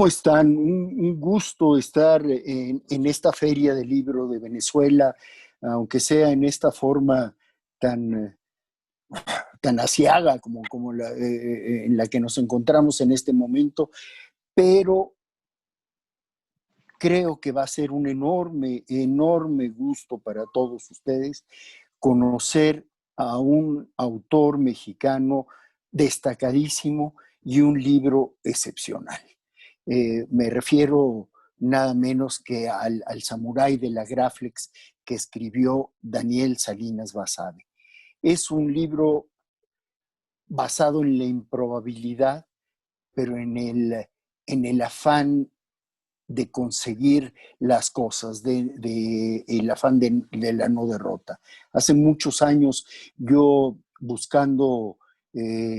¿Cómo están? Un gusto estar en esta feria del libro de Venezuela, aunque sea en esta forma tan, tan aciaga como en la que nos encontramos en este momento, pero creo que va a ser un enorme, enorme gusto para todos ustedes conocer a un autor mexicano destacadísimo y un libro excepcional. Me refiero nada menos que al samurái de la Graflex que escribió Daniel Salinas Basabe. Es un libro basado en la improbabilidad, pero en el afán de conseguir las cosas, el afán de la no derrota. Hace muchos años yo buscando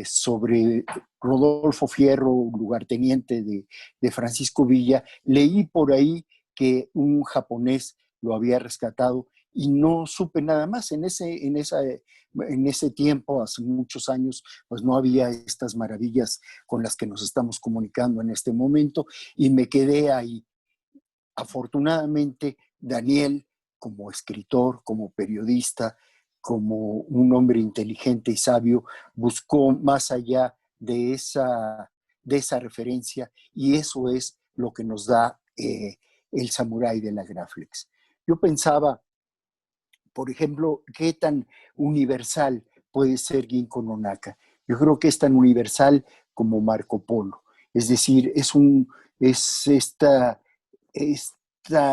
sobre Rodolfo Fierro, lugarteniente de Francisco Villa, leí por ahí que un japonés lo había rescatado y no supe nada más. En ese tiempo, hace muchos años, pues no había estas maravillas con las que nos estamos comunicando en este momento y me quedé ahí. Afortunadamente, Daniel, como escritor, como periodista, como un hombre inteligente y sabio, buscó más allá de esa referencia y eso es lo que nos da el samurái de la Graflex. Yo pensaba, por ejemplo, qué tan universal puede ser Ginko no Naka. Yo creo que es tan universal como Marco Polo. Es decir, es esta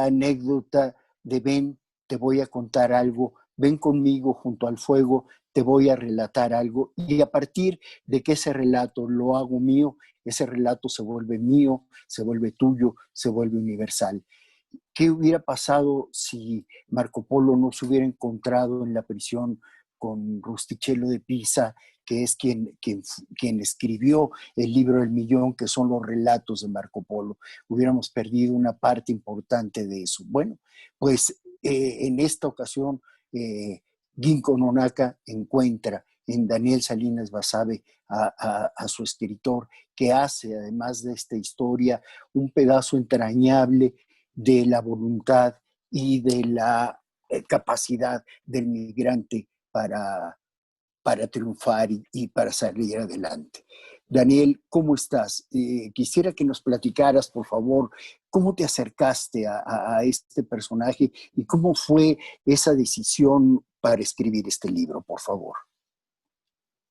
anécdota de ven, te voy a contar algo, ven conmigo junto al fuego, te voy a relatar algo y a partir de que ese relato lo hago mío, ese relato se vuelve mío, se vuelve tuyo, se vuelve universal. ¿Qué hubiera pasado si Marco Polo no se hubiera encontrado en la prisión con Rustichello de Pisa, que es quien escribió el libro del millón, que son los relatos de Marco Polo? Hubiéramos perdido una parte importante de eso. Bueno, pues en esta ocasión Ginko no Naka encuentra en Daniel Salinas Basabe a su escritor, que hace, además de esta historia, un pedazo entrañable de la voluntad y de la capacidad del migrante para triunfar y para salir adelante. Daniel, ¿cómo estás? Quisiera que nos platicaras, por favor, cómo te acercaste a este personaje y cómo fue esa decisión para escribir este libro, por favor.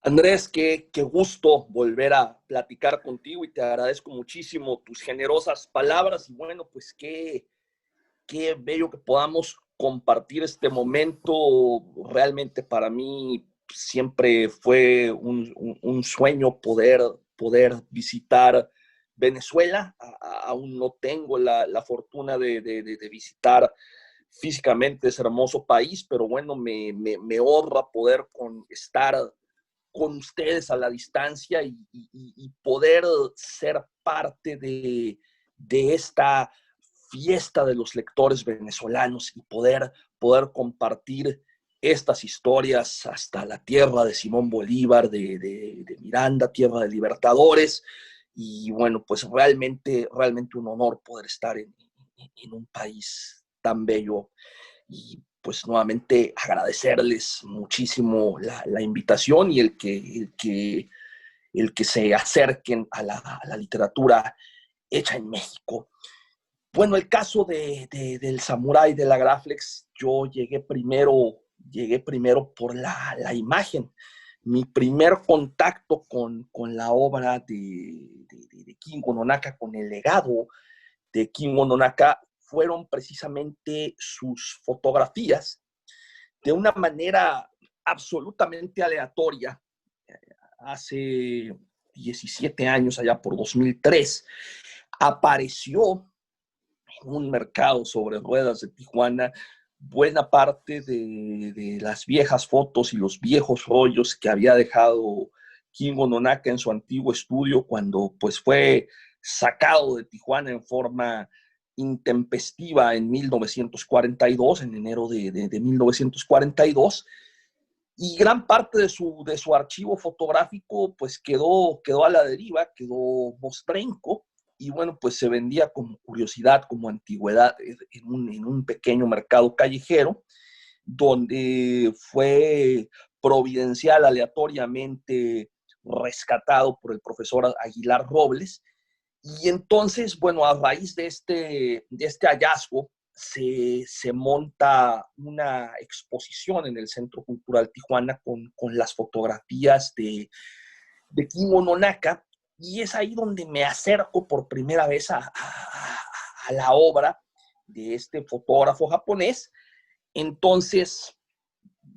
Andrés, qué gusto volver a platicar contigo y te agradezco muchísimo tus generosas palabras y bueno, pues qué bello que podamos compartir este momento. Realmente para mí siempre fue un sueño poder visitar Venezuela. Aún no tengo la fortuna de visitar físicamente ese hermoso país, pero bueno, me honra poder estar con ustedes a la distancia y poder ser parte de esta fiesta de los lectores venezolanos y poder compartir estas historias hasta la tierra de Simón Bolívar, de Miranda, tierra de libertadores. Y bueno, pues realmente un honor poder estar en un país tan bello y pues nuevamente agradecerles muchísimo la invitación y el que se acerquen a la literatura hecha en México. Bueno, el caso del samurái de la Graflex, yo llegué primero por la imagen. Mi primer contacto con la obra de Kingo no Naka, con el legado de Kingo no Naka, fueron precisamente sus fotografías. De una manera absolutamente aleatoria, hace 17 años, allá por 2003, apareció en un mercado sobre ruedas de Tijuana buena parte de las viejas fotos y los viejos rollos que había dejado Kingo no Naka en su antiguo estudio cuando pues fue sacado de Tijuana en forma intempestiva en 1942, en enero de 1942, y gran parte de su archivo fotográfico pues quedó a la deriva, quedó mostrenco, y bueno, pues se vendía como curiosidad, como antigüedad en un pequeño mercado callejero, donde fue providencial, aleatoriamente rescatado por el profesor Aguilar Robles. Y entonces, bueno, a raíz de este hallazgo, se monta una exposición en el Centro Cultural Tijuana con las fotografías de King Nonaka, y es ahí donde me acerco por primera vez a la obra de este fotógrafo japonés. Entonces,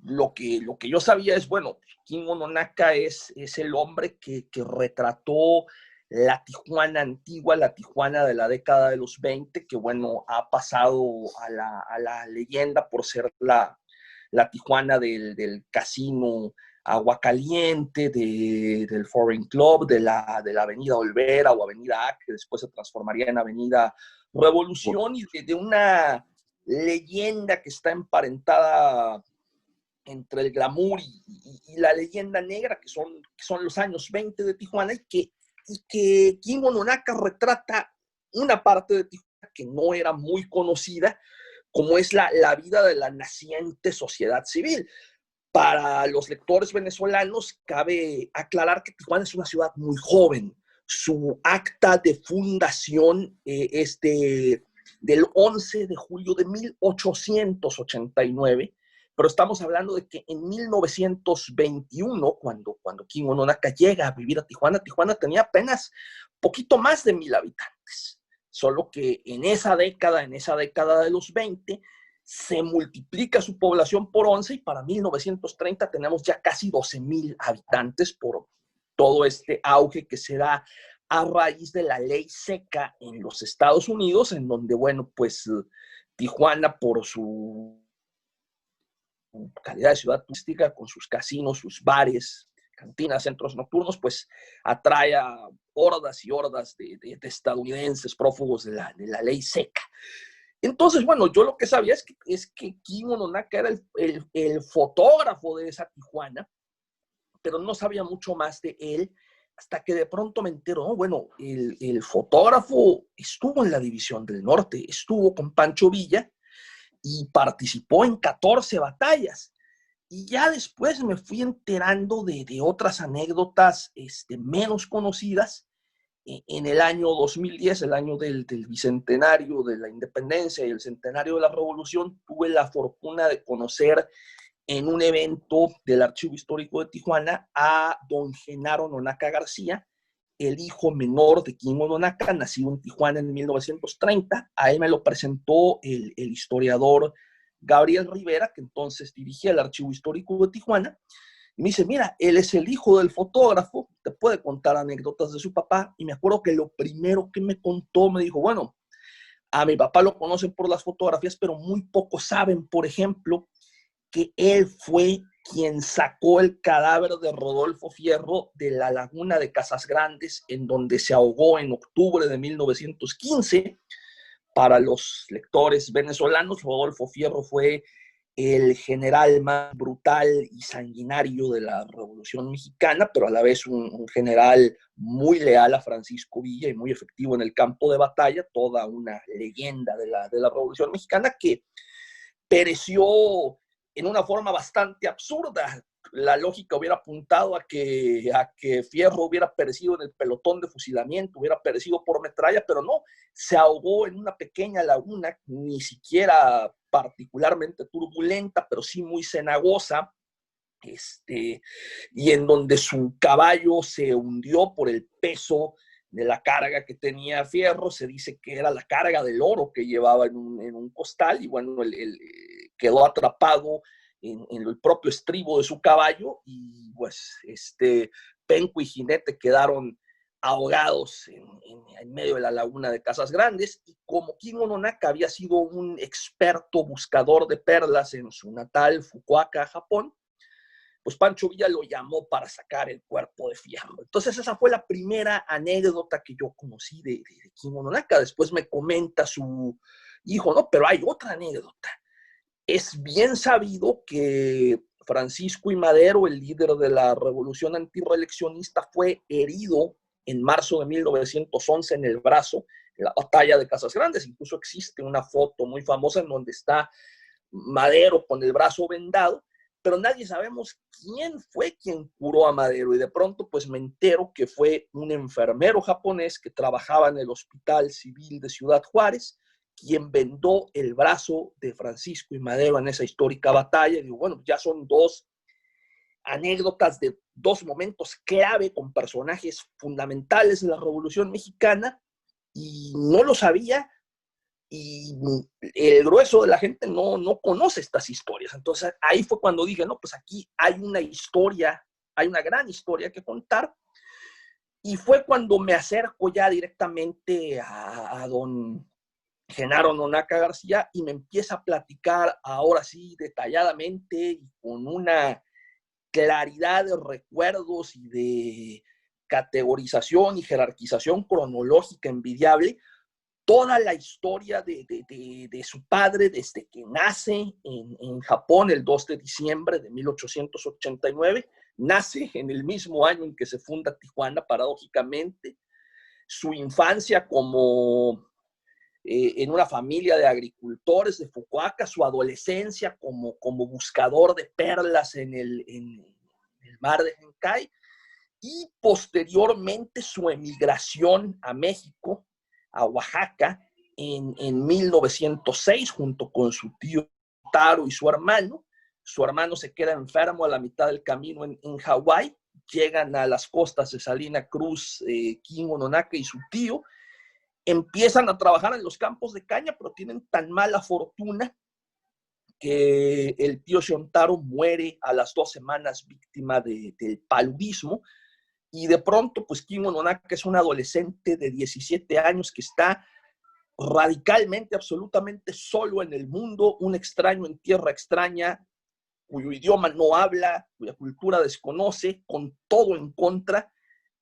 lo que yo sabía es, bueno, King Nonaka es el hombre que retrató la Tijuana antigua, la Tijuana de la década de los 20, que bueno, ha pasado a la leyenda por ser la Tijuana del casino Agua Caliente, del Foreign Club, de la Avenida Olvera o Avenida A, que después se transformaría en Avenida Revolución, y de una leyenda que está emparentada entre el glamour y la leyenda negra, que son los años 20 de Tijuana, y que King Nonaka retrata una parte de Tijuana que no era muy conocida, como es la vida de la naciente sociedad civil. Para los lectores venezolanos, cabe aclarar que Tijuana es una ciudad muy joven. Su acta de fundación es del 11 de julio de 1889, pero estamos hablando de que en 1921, cuando King Nonaka llega a vivir a Tijuana, Tijuana tenía apenas poquito más de 1,000 habitantes. Solo que en esa década de los 20, se multiplica su población por 11 y para 1930 tenemos ya casi 12,000 habitantes por todo este auge que se da a raíz de la ley seca en los Estados Unidos, en donde, bueno, pues Tijuana, por su calidad de ciudad turística, con sus casinos, sus bares, cantinas, centros nocturnos, pues atrae a hordas y hordas de estadounidenses prófugos de la ley seca. Entonces, bueno, yo lo que sabía es que King Nonaka era el fotógrafo de esa Tijuana, pero no sabía mucho más de él hasta que de pronto me entero, ¿no? Bueno, el fotógrafo estuvo en la División del Norte, estuvo con Pancho Villa y participó en 14 batallas. Y ya después me fui enterando de otras anécdotas menos conocidas. En el año 2010, el año del bicentenario de la independencia y el centenario de la revolución, tuve la fortuna de conocer en un evento del Archivo Histórico de Tijuana a don Genaro Nonaka García, el hijo menor de King Nonaka, nacido en Tijuana en 1930. A él me lo presentó el historiador Gabriel Rivera, que entonces dirigía el Archivo Histórico de Tijuana. Y me dice, mira, él es el hijo del fotógrafo, te puede contar anécdotas de su papá. Y me acuerdo que lo primero que me contó, me dijo, bueno, a mi papá lo conocen por las fotografías, pero muy pocos saben, por ejemplo, que él fue quien sacó el cadáver de Rodolfo Fierro de la laguna de Casas Grandes, en donde se ahogó en octubre de 1915. Para los lectores venezolanos, Rodolfo Fierro fue el general más brutal y sanguinario de la Revolución Mexicana, pero a la vez un general muy leal a Francisco Villa y muy efectivo en el campo de batalla, toda una leyenda de la Revolución Mexicana que pereció en una forma bastante absurda. La lógica hubiera apuntado a que Fierro hubiera perecido en el pelotón de fusilamiento, hubiera perecido por metralla, pero no, se ahogó en una pequeña laguna, ni siquiera particularmente turbulenta, pero sí muy cenagosa, y en donde su caballo se hundió por el peso de la carga que tenía Fierro. Se dice que era la carga del oro que llevaba en un costal, y bueno, quedó atrapado en el propio estribo de su caballo, y pues Penco y Jinete quedaron ahogados en medio de la laguna de Casas Grandes. Y como King Nonaka había sido un experto buscador de perlas en su natal Fukuoka, Japón, pues Pancho Villa lo llamó para sacar el cuerpo de Fierro. Entonces esa fue la primera anécdota que yo conocí de King Nonaka. Después me comenta su hijo, no, pero hay otra anécdota. Es bien sabido que Francisco I. Madero, el líder de la revolución antirreeleccionista, fue herido en marzo de 1911 en el brazo, en la batalla de Casas Grandes. Incluso existe una foto muy famosa en donde está Madero con el brazo vendado, pero nadie sabemos quién fue quien curó a Madero. Y de pronto pues me entero que fue un enfermero japonés que trabajaba en el Hospital Civil de Ciudad Juárez, quien vendó el brazo de Francisco y Madero en esa histórica batalla. Y digo, bueno, ya son dos anécdotas de dos momentos clave con personajes fundamentales de la Revolución Mexicana, y no lo sabía, y el grueso de la gente no conoce estas historias. Entonces ahí fue cuando dije, no, pues aquí hay una historia, hay una gran historia que contar, y fue cuando me acerco ya directamente a don Genaro Nonaca García y me empieza a platicar ahora sí detalladamente y con una claridad de recuerdos y de categorización y jerarquización cronológica envidiable, toda la historia de su padre desde que nace en Japón el 2 de diciembre de 1889, nace en el mismo año en que se funda Tijuana, paradójicamente, su infancia como en una familia de agricultores de Fukuoka, su adolescencia como buscador de perlas en el mar de Genkai, y posteriormente su emigración a México, a Oaxaca, en 1906, junto con su tío Taro y su hermano. Su hermano se queda enfermo a la mitad del camino en Hawái. Llegan a las costas de Salina Cruz, King Ononaka y su tío. Empiezan a trabajar en los campos de caña, pero tienen tan mala fortuna que el tío Shontaro muere a las 2 semanas víctima del paludismo. Y de pronto, pues King Ononaka es un adolescente de 17 años que está radicalmente, absolutamente solo en el mundo, un extraño en tierra extraña, cuyo idioma no habla, cuya cultura desconoce, con todo en contra.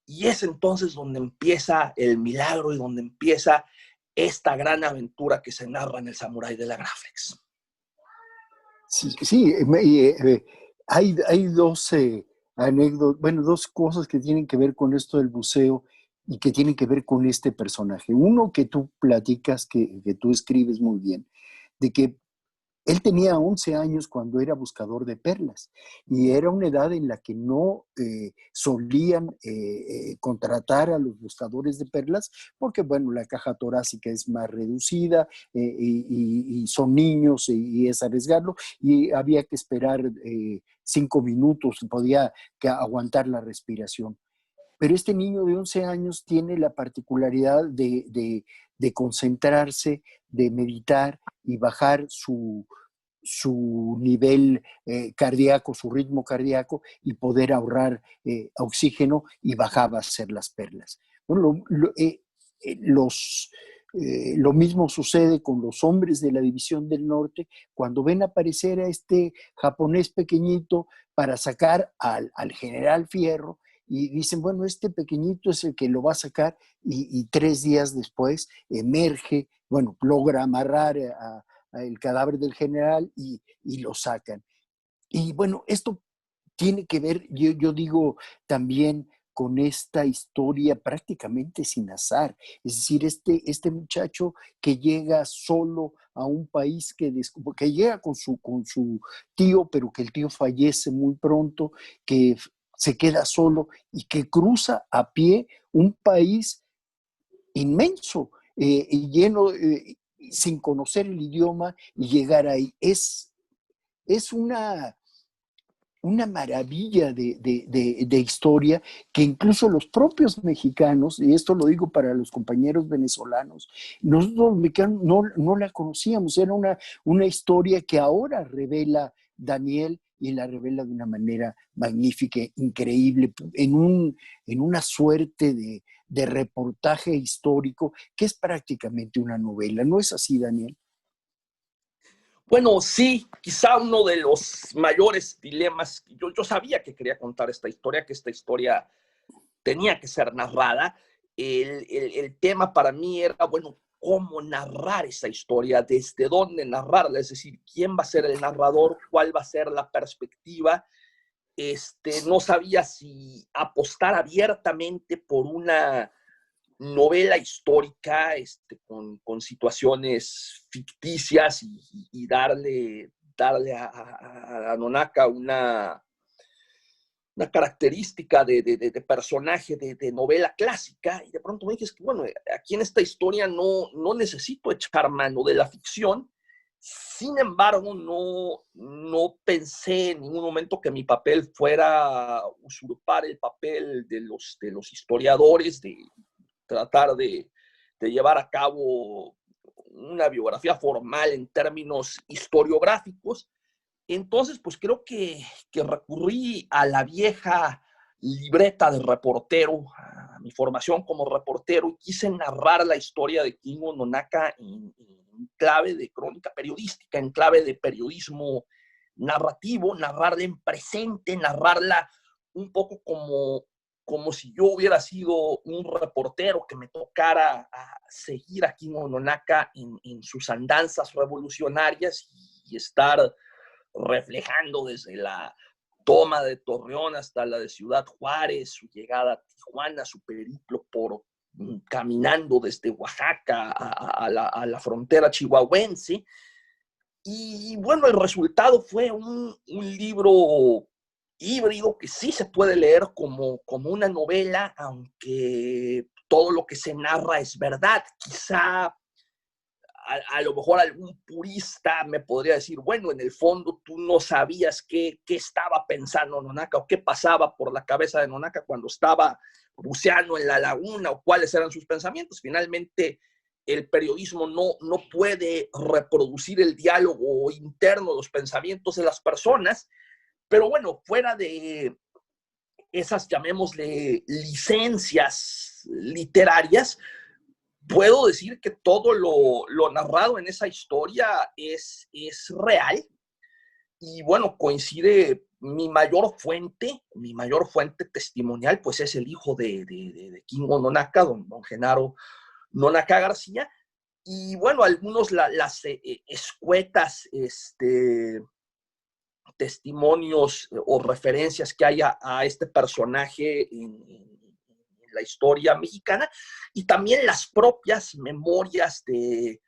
Y es entonces donde empieza el milagro y donde empieza esta gran aventura que se narra en El Samurái de la Graflex. Sí, sí, hay dos anécdotas, bueno, dos cosas que tienen que ver con esto del buceo y que tienen que ver con este personaje. Uno que tú platicas, que tú escribes muy bien, de que él tenía 11 años cuando era buscador de perlas y era una edad en la que no solían contratar a los buscadores de perlas porque, bueno, la caja torácica es más reducida y son niños y es arriesgarlo y había que esperar 5 minutos, podía aguantar la respiración. Pero este niño de 11 años tiene la particularidad de concentrarse, de meditar y bajar su nivel cardíaco, su ritmo cardíaco y poder ahorrar oxígeno y bajaba a hacer las perlas. Bueno, lo mismo sucede con los hombres de la División del Norte cuando ven aparecer a este japonés pequeñito para sacar al general Fierro y dicen, bueno, este pequeñito es el que lo va a sacar y 3 días después emerge, bueno, logra amarrar el cadáver del general y lo sacan. Y bueno, esto tiene que ver, yo digo, también con esta historia prácticamente sin azar. Es decir, este muchacho que llega solo a un país que llega con su tío, pero que el tío fallece muy pronto, que se queda solo y que cruza a pie un país inmenso, lleno, sin conocer el idioma y llegar ahí. Es una maravilla de historia que incluso los propios mexicanos, y esto lo digo para los compañeros venezolanos, nosotros los mexicanos no la conocíamos, era una historia que ahora revela Daniel y la revela de una manera magnífica, increíble, en una suerte de reportaje histórico que es prácticamente una novela. ¿No es así, Daniel? Bueno, sí, quizá uno de los mayores dilemas, yo sabía que quería contar esta historia, que esta historia tenía que ser narrada. El tema para mí era, bueno, cómo narrar esa historia, desde dónde narrarla, es decir, quién va a ser el narrador, cuál va a ser la perspectiva. no sabía si apostar abiertamente por una novela histórica con situaciones ficticias y darle a Nonaka una característica de personaje de novela clásica, y de pronto me dices que, bueno, aquí en esta historia no necesito echar mano de la ficción. Sin embargo, no pensé en ningún momento que mi papel fuera usurpar el papel de los historiadores, de tratar de llevar a cabo una biografía formal en términos historiográficos. Entonces, pues creo que recurrí a la vieja libreta de reportero, a mi formación como reportero, y quise narrar la historia de Kingo Nonaka en clave de crónica periodística, en clave de periodismo narrativo, narrarla en presente, narrarla un poco como si yo hubiera sido un reportero que me tocara a seguir a Kingo Nonaka en sus andanzas revolucionarias y estar reflejando desde la toma de Torreón hasta la de Ciudad Juárez, su llegada a Tijuana, su periplo caminando desde Oaxaca a la frontera chihuahuense. Y bueno, el resultado fue un libro híbrido que sí se puede leer como una novela, aunque todo lo que se narra es verdad. Quizá a lo mejor algún purista me podría decir, bueno, en el fondo tú no sabías qué estaba pensando Nonaka o qué pasaba por la cabeza de Nonaka cuando estaba buceando en la laguna o cuáles eran sus pensamientos. Finalmente, el periodismo no puede reproducir el diálogo interno, los pensamientos de las personas, pero bueno, fuera de esas, llamémosle, licencias literarias, puedo decir que todo lo narrado en esa historia es real. Y bueno, coincide mi mayor fuente testimonial, pues es el hijo de Kingo Nonaka, don Genaro Nonaka García. Y bueno, algunos las escuetas testimonios o referencias que hay a este personaje en la historia mexicana, y también las propias memorias de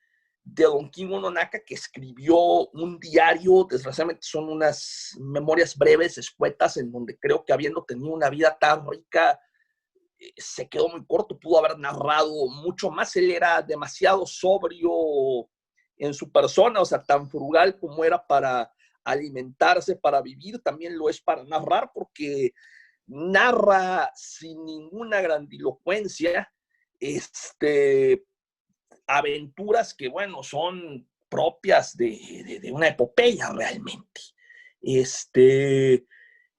don Kingo Nonaka, que escribió un diario. Desgraciadamente son unas memorias breves, escuetas, en donde creo que habiendo tenido una vida tan rica, se quedó muy corto, pudo haber narrado mucho más. Él era demasiado sobrio en su persona, o sea, tan frugal como era para alimentarse, para vivir, también lo es para narrar, porque narra sin ninguna grandilocuencia aventuras que, bueno, son propias de una epopeya realmente.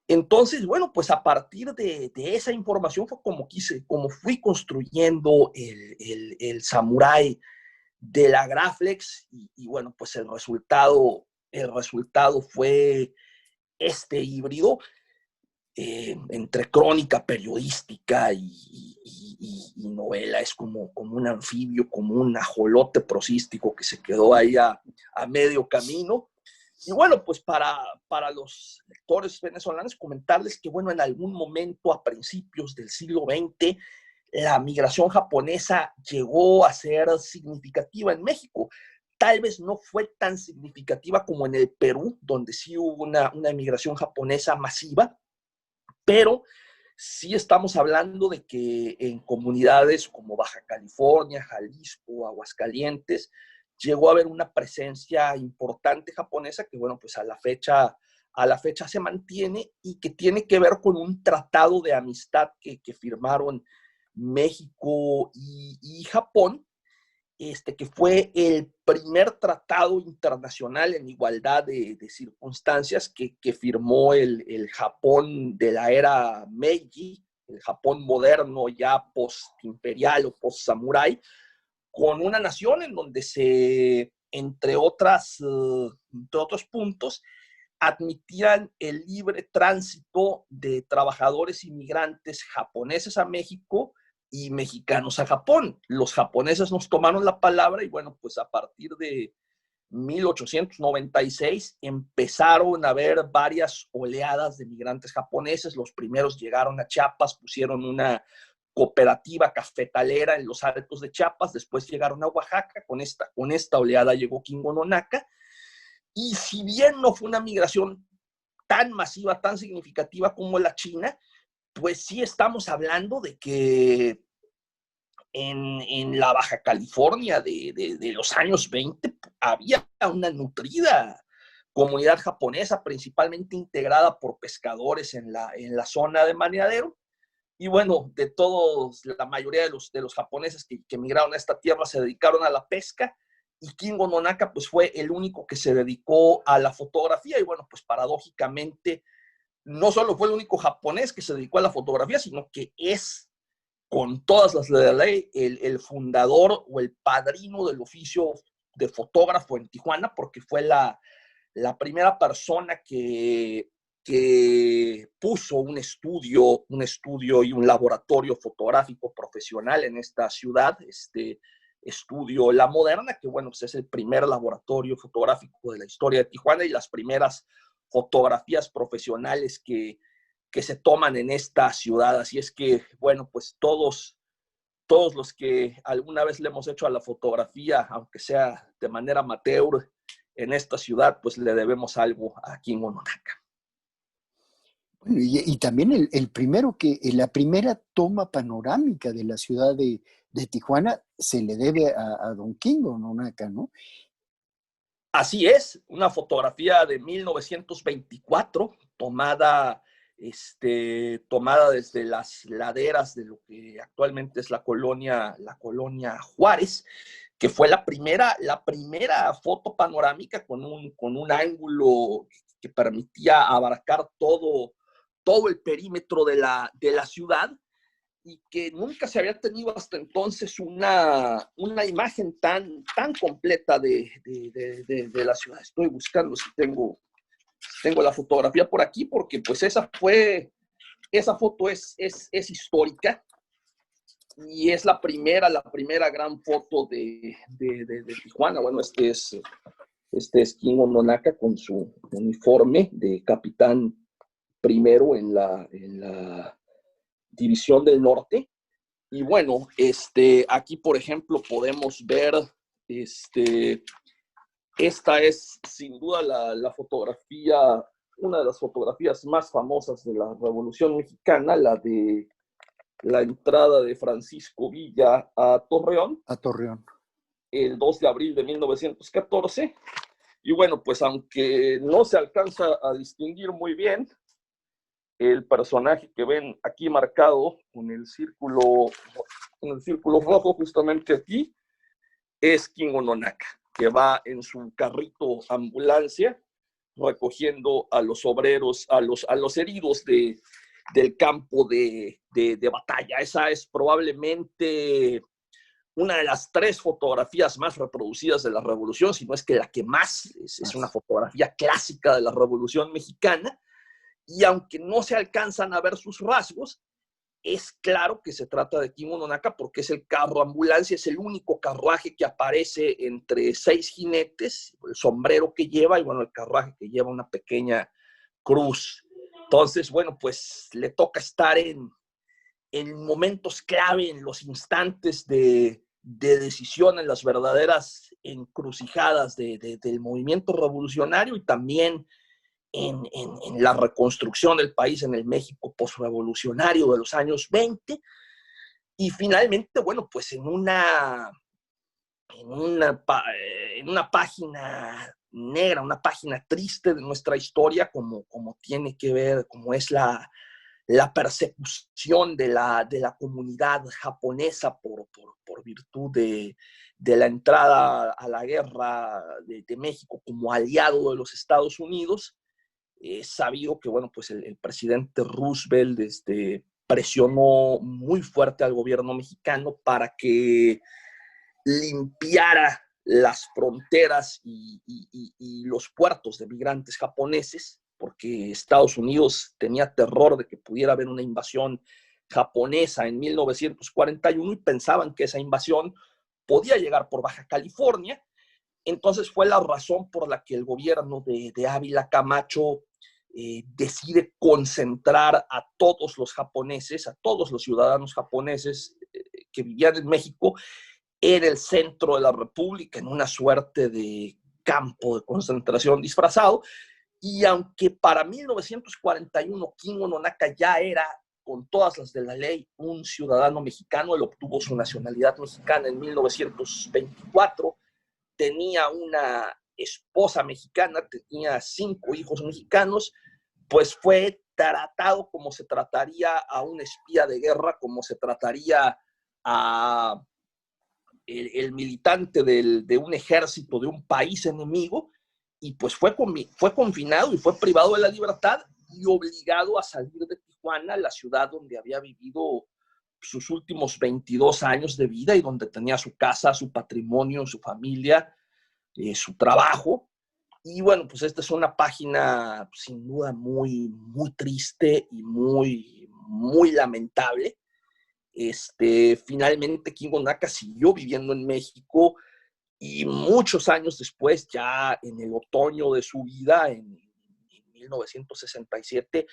Entonces, bueno, pues a partir de esa información fue como fui construyendo el samurái de la Graflex, y bueno, pues el resultado fue este híbrido entre crónica periodística y novela. Es como un anfibio, como un ajolote prosístico que se quedó ahí a medio camino. Y bueno, pues para los lectores venezolanos, comentarles que, bueno, en algún momento a principios del siglo XX, la migración japonesa llegó a ser significativa en México. Tal vez no fue tan significativa como en el Perú, donde sí hubo una migración japonesa masiva, pero sí estamos hablando de que en comunidades como Baja California, Jalisco, Aguascalientes, llegó a haber una presencia importante japonesa que, bueno, pues a la fecha se mantiene, y que tiene que ver con un tratado de amistad que firmaron México y Japón, que fue el primer tratado internacional en igualdad de circunstancias que firmó el Japón de la era Meiji, el Japón moderno ya post-imperial o post-samurai, con una nación en donde entre otros puntos, admitían el libre tránsito de trabajadores inmigrantes japoneses a México y mexicanos a Japón. Los japoneses nos tomaron la palabra, y bueno, pues a partir de 1896 empezaron a haber varias oleadas de migrantes japoneses. Los primeros llegaron a Chiapas, pusieron una cooperativa cafetalera en los altos de Chiapas, después llegaron a Oaxaca, con esta oleada llegó Kingo no Naka, y si bien no fue una migración tan masiva, tan significativa como la china, pues sí estamos hablando de que en la Baja California de los años 20 había una nutrida comunidad japonesa, principalmente integrada por pescadores en la zona de Maneadero. Y bueno, de todos, la mayoría de los japoneses que migraron a esta tierra se dedicaron a la pesca, y Kingo no Naka pues fue el único que se dedicó a la fotografía. Y bueno, pues paradójicamente no solo fue el único japonés que se dedicó a la fotografía, sino que es, con todas las de la ley, el fundador o el padrino del oficio de fotógrafo en Tijuana, porque fue la primera persona que puso un estudio y un laboratorio fotográfico profesional en esta ciudad, estudio La Moderna, que bueno, pues es el primer laboratorio fotográfico de la historia de Tijuana y las primeras fotografías profesionales que se toman en esta ciudad. Así es que, bueno, pues todos los que alguna vez le hemos hecho a la fotografía, aunque sea de manera amateur, en esta ciudad, pues le debemos algo a Kingo no Naka. Bueno, y también el primero la primera toma panorámica de la ciudad de Tijuana se le debe a don Kingo no Naka, ¿no? Así es, una fotografía de 1924, tomada desde las laderas de lo que actualmente es la colonia Juárez, que fue la primera foto panorámica con un ángulo que permitía abarcar todo el perímetro de la ciudad, y que nunca se había tenido hasta entonces una imagen tan completa de la ciudad. Estoy buscando si tengo la fotografía por aquí, porque pues esa foto es histórica, y es la primera gran foto de Tijuana. Bueno, este es Kingo no Naka con su uniforme de capitán primero en la División del Norte. Y bueno, aquí, por ejemplo, podemos ver, esta es sin duda la fotografía, una de las fotografías más famosas de la Revolución Mexicana, la de la entrada de Francisco Villa a Torreón. A Torreón. El 2 de abril de 1914. Y bueno, pues aunque no se alcanza a distinguir muy bien, el personaje que ven aquí marcado con el círculo rojo justamente aquí es Kingo no Naka, que va en su carrito ambulancia recogiendo a los obreros, a los heridos del campo de batalla. Esa es probablemente una de las 3 fotografías más reproducidas de la Revolución, si no es que la que más. Es una fotografía clásica de la Revolución Mexicana, y aunque no se alcanzan a ver sus rasgos, es claro que se trata de Kingo no Naka, porque es el carro ambulancia, es el único carruaje que aparece entre 6 jinetes, el sombrero que lleva, y bueno, el carruaje que lleva una pequeña cruz. Entonces, bueno, pues le toca estar en momentos clave, en los instantes de decisión, en las verdaderas encrucijadas del movimiento revolucionario, y también en la reconstrucción del país en el México posrevolucionario de los años 20. Y finalmente, bueno, pues en una página negra, una página triste de nuestra historia, como tiene que ver, como es la persecución de la comunidad japonesa por virtud de la entrada a la guerra de México como aliado de los Estados Unidos. Es sabido que, bueno, pues el presidente Roosevelt presionó muy fuerte al gobierno mexicano para que limpiara las fronteras y los puertos de migrantes japoneses, porque Estados Unidos tenía terror de que pudiera haber una invasión japonesa en 1941, y pensaban que esa invasión podía llegar por Baja California. Entonces fue la razón por la que el gobierno de Ávila Camacho decide concentrar a todos los japoneses, a todos los ciudadanos japoneses que vivían en México, en el centro de la República, en una suerte de campo de concentración disfrazado. Y aunque para 1941 King Ononaka ya era, con todas las de la ley, un ciudadano mexicano, él obtuvo su nacionalidad mexicana en 1924, tenía una esposa mexicana, tenía 5 hijos mexicanos, pues fue tratado como se trataría a un espía de guerra, como se trataría a el militante de un ejército de un país enemigo, y pues fue confinado y fue privado de la libertad y obligado a salir de Tijuana, la ciudad donde había vivido sus últimos 22 años de vida y donde tenía su casa, su patrimonio, su familia, su trabajo. Y bueno, pues esta es una página sin duda muy, muy triste y muy, muy lamentable. Finalmente King Ononaka siguió viviendo en México y muchos años después, ya en el otoño de su vida, en 1967,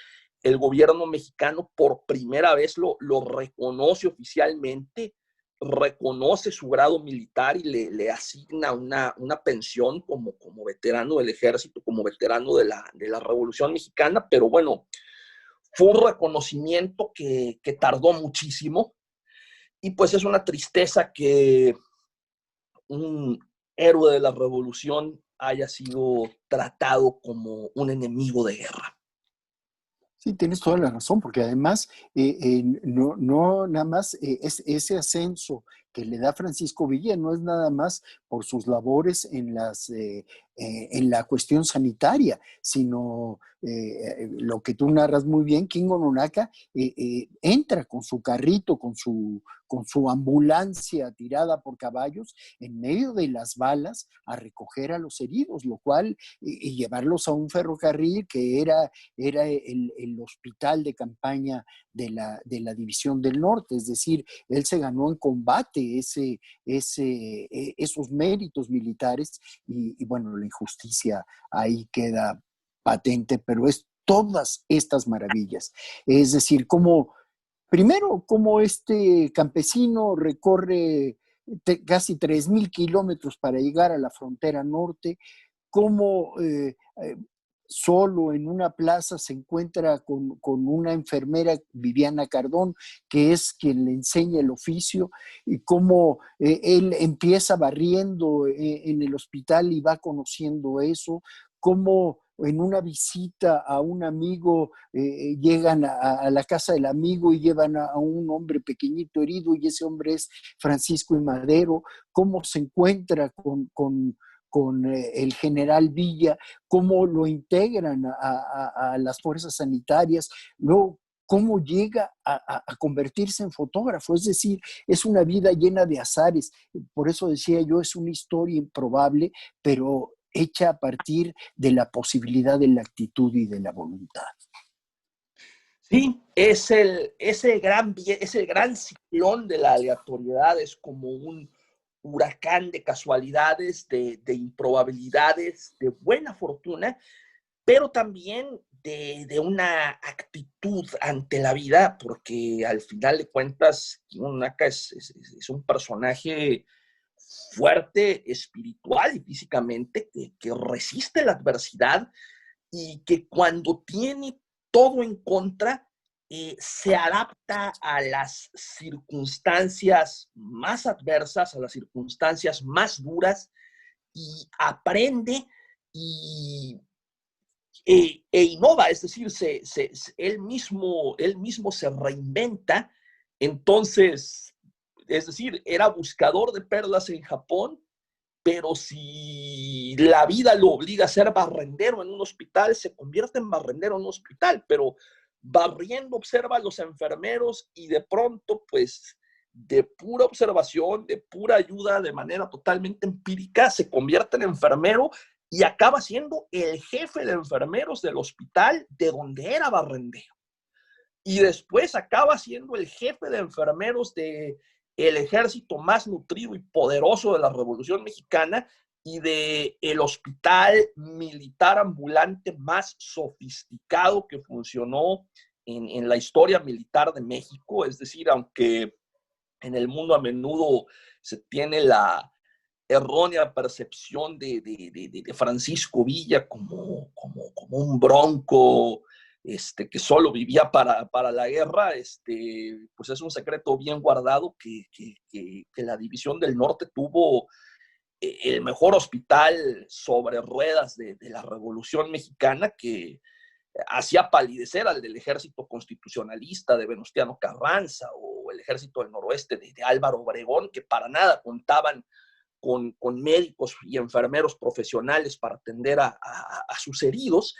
el gobierno mexicano por primera vez lo reconoce oficialmente, reconoce su grado militar y le asigna una pensión como veterano del ejército, como veterano de la Revolución Mexicana, pero bueno, fue un reconocimiento que tardó muchísimo y pues es una tristeza que un héroe de la revolución haya sido tratado como un enemigo de guerra. Sí, tienes toda la razón, porque además no nada más ese ascenso que le da Francisco Villa no es nada más por sus labores en la cuestión sanitaria, sino lo que tú narras muy bien. King Ononaka entra con su carrito, con su ambulancia tirada por caballos en medio de las balas a recoger a los heridos, lo cual, y llevarlos a un ferrocarril que era el hospital de campaña de la División del Norte, es decir, él se ganó en combate esos méritos militares y bueno, la injusticia ahí queda patente, pero es todas estas maravillas, es decir, primero, como este campesino recorre casi 3,000 kilómetros para llegar a la frontera norte, cómo solo en una plaza se encuentra con una enfermera, Viviana Cardón, que es quien le enseña el oficio, y cómo él empieza barriendo en el hospital y va conociendo eso, cómo en una visita a un amigo llegan a la casa del amigo y llevan a un hombre pequeñito herido y ese hombre es Francisco I. Madero, cómo se encuentra con el general Villa, cómo lo integran a las fuerzas sanitarias, luego cómo llega a convertirse en fotógrafo, es decir, es una vida llena de azares, por eso decía yo, es una historia improbable, pero hecha a partir de la posibilidad de la actitud y de la voluntad. Sí, ese gran ciclón de la aleatoriedad, es como un huracán de casualidades, de improbabilidades, de buena fortuna, pero también de una actitud ante la vida, porque al final de cuentas, Ononaka es un personaje fuerte espiritual y físicamente, que resiste la adversidad y que cuando tiene todo en contra, se adapta a las circunstancias más adversas, a las circunstancias más duras, y aprende y, innova, es decir, él mismo se reinventa. Entonces, es decir, era buscador de perlas en Japón, pero si la vida lo obliga a ser barrendero en un hospital, se convierte en barrendero en un hospital, pero barriendo observa a los enfermeros y de pronto, pues, de pura observación, de pura ayuda, de manera totalmente empírica, se convierte en enfermero y acaba siendo el jefe de enfermeros del hospital de donde era barrendero. Y después acaba siendo el jefe de enfermeros de el ejército más nutrido y poderoso de la Revolución Mexicana, y de el hospital militar ambulante más sofisticado que funcionó en la historia militar de México. Es decir, aunque en el mundo a menudo se tiene la errónea percepción de Francisco Villa como un bronco que solo vivía para la guerra, pues es un secreto bien guardado que la División del Norte tuvo el mejor hospital sobre ruedas de la Revolución Mexicana, que hacía palidecer al del Ejército Constitucionalista de Venustiano Carranza o el Ejército del Noroeste de Álvaro Obregón, que para nada contaban con médicos y enfermeros profesionales para atender a sus heridos.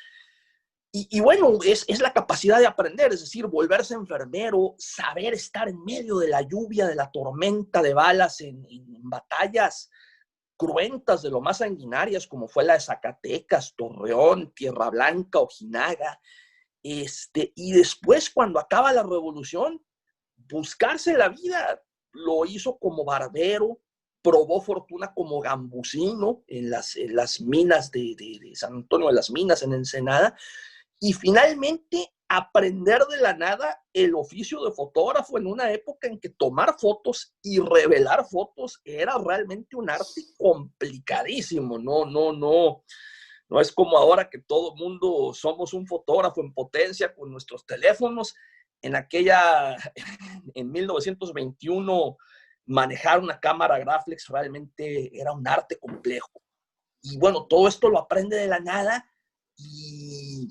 Y bueno, es la capacidad de aprender, es decir, volverse enfermero, saber estar en medio de la lluvia, de la tormenta de balas en batallas cruentas de lo más sanguinarias, como fue la de Zacatecas, Torreón, Tierra Blanca, Ojinaga. Y después, cuando acaba la revolución, buscarse la vida. Lo hizo como barbero, probó fortuna como gambusino en las minas de San Antonio de las Minas, en Ensenada, y finalmente aprender de la nada el oficio de fotógrafo en una época en que tomar fotos y revelar fotos era realmente un arte complicadísimo. No es como ahora que todo mundo somos un fotógrafo en potencia con nuestros teléfonos. En 1921, manejar una cámara Graflex realmente era un arte complejo. Y bueno, todo esto lo aprende de la nada y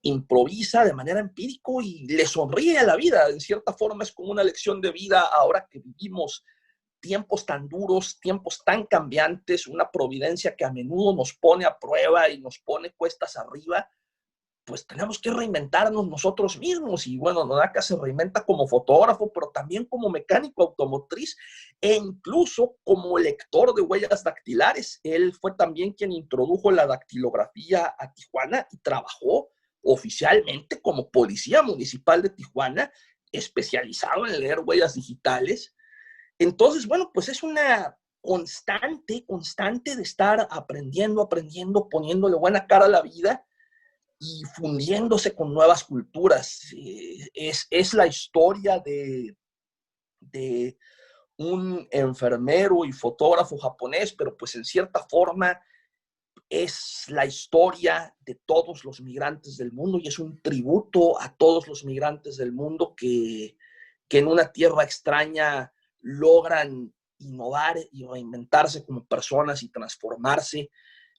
improvisa de manera empírica y le sonríe a la vida. En cierta forma es como una lección de vida ahora que vivimos tiempos tan duros, tiempos tan cambiantes, una providencia que a menudo nos pone a prueba y nos pone cuestas arriba. Pues tenemos que reinventarnos nosotros mismos. Y bueno, Nonaka se reinventa como fotógrafo, pero también como mecánico automotriz e incluso como lector de huellas dactilares. Él fue también quien introdujo la dactilografía a Tijuana y trabajó oficialmente como policía municipal de Tijuana, especializado en leer huellas digitales. Entonces, bueno, pues es una constante de estar aprendiendo, poniéndole buena cara a la vida y fundiéndose con nuevas culturas. Es la historia de un enfermero y fotógrafo japonés, pero pues en cierta forma es la historia de todos los migrantes del mundo y es un tributo a todos los migrantes del mundo que en una tierra extraña logran innovar y reinventarse como personas y transformarse.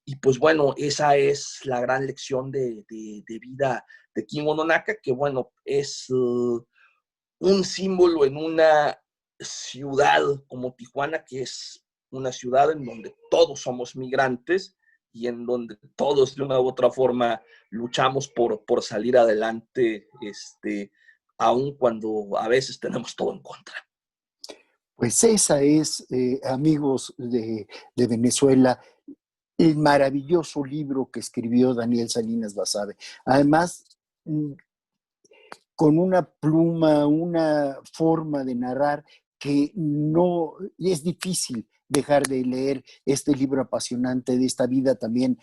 Y pues bueno, esa es la gran lección de vida de Kingo Nonaka, que bueno, es un símbolo en una ciudad como Tijuana, que es una ciudad en donde todos somos migrantes y en donde todos de una u otra forma luchamos por salir adelante, aun cuando a veces tenemos todo en contra. Pues esa es, amigos de Venezuela, el maravilloso libro que escribió Daniel Salinas Basabe. Además, con una pluma, una forma de narrar que no es difícil dejar de leer este libro apasionante de esta vida también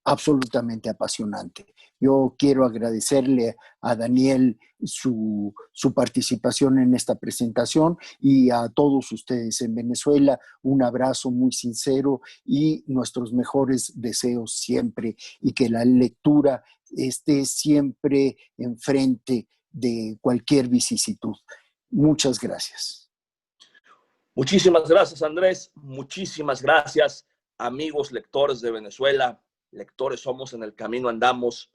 absolutamente apasionante. Yo quiero agradecerle a Daniel su participación en esta presentación y a todos ustedes en Venezuela un abrazo muy sincero y nuestros mejores deseos siempre, y que la lectura esté siempre enfrente de cualquier vicisitud. Muchas gracias. Muchísimas gracias, Andrés. Muchísimas gracias, amigos lectores de Venezuela. Lectores somos, en el camino andamos.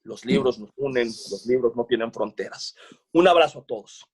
Los libros nos unen, los libros no tienen fronteras. Un abrazo a todos.